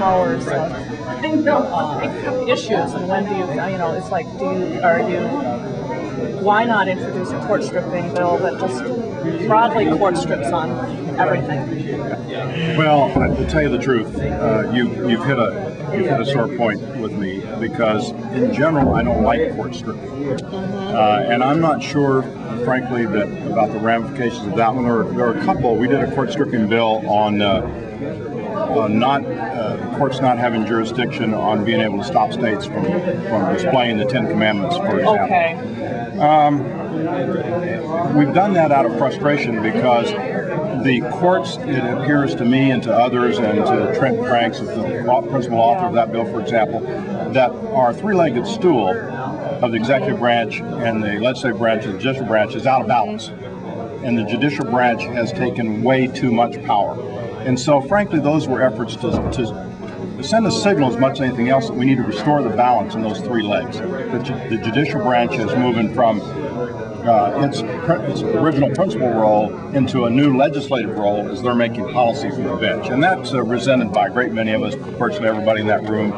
powers issues, and when do you it's like, why not introduce a court stripping bill that just broadly court strips on everything? Well, to tell you the truth, you've hit a sore point with me, because in general I don't like court stripping, and I'm not sure, frankly, that about the ramifications of that one. There are a couple. We did a court stripping bill on courts not having jurisdiction on being able to stop states from displaying the Ten Commandments, for example. Okay. We've done that out of frustration because the courts, it appears to me and to others, and to Trent Franks, the principal author of that bill, for example, that our three-legged stool of the executive branch and the legislative branch and the judicial branch is out of balance. And the judicial branch has taken way too much power. And so, frankly, those were efforts to send a signal, as much as anything else, that we need to restore the balance in those three legs. The judicial branch is moving from its original principal role into a new legislative role as they're making policy from the bench. And that's resented by a great many of us, virtually everybody in that room,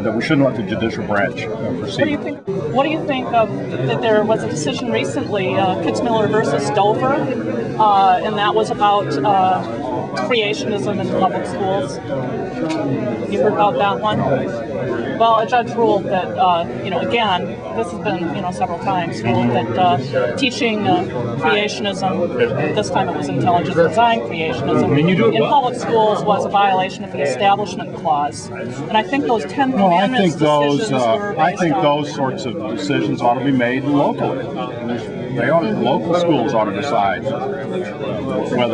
that we shouldn't let the judicial branch proceed. What do you think of that there was a decision recently, Kitzmiller versus Dover, and that was about creationism in public schools? You heard about that one? Well, a judge ruled that, again, this has been, several times, ruled that teaching creationism, this time it was intelligent design creationism, in public schools was a violation of the Establishment Clause. And I think those 10 Commandments decisions were I think those sorts of decisions ought to be made locally. Local schools ought to decide what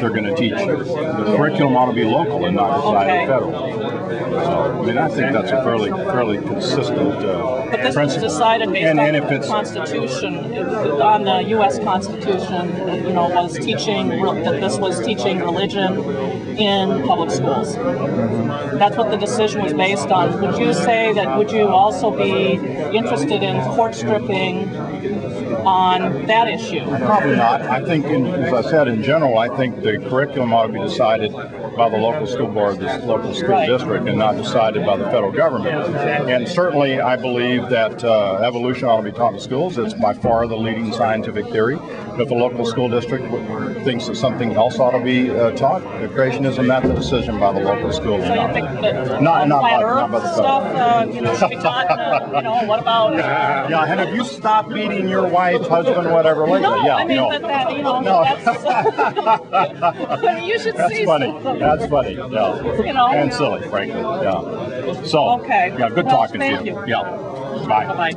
they're going to teach. The curriculum ought to be local and not decided federal. So, I think that's a fairly consistent But this was decided based on the Constitution, on the U.S. Constitution, was teaching that this was teaching religion in public schools. That's what the decision was based on. Would you also be interested in court stripping on that issue? Probably not. I think, as I said, in general, I think the curriculum ought to be decided by the local school board, the local school district, and not decided by the federal government. And certainly, I believe that evolution ought to be taught in schools. It's by far the leading scientific theory. But if a local school district thinks that something else ought to be taught, creationism, that's a decision by the local school. So you think that flat Earth stuff, should be taught? What about? Yeah, and if you stop beating your wife, husband, whatever, later, no, I mean that's. I mean, you should see. That's funny. Yeah. And silly, frankly. Yeah. So. Okay. Yeah. Good talking to thank you. Yeah. Bye. Bye.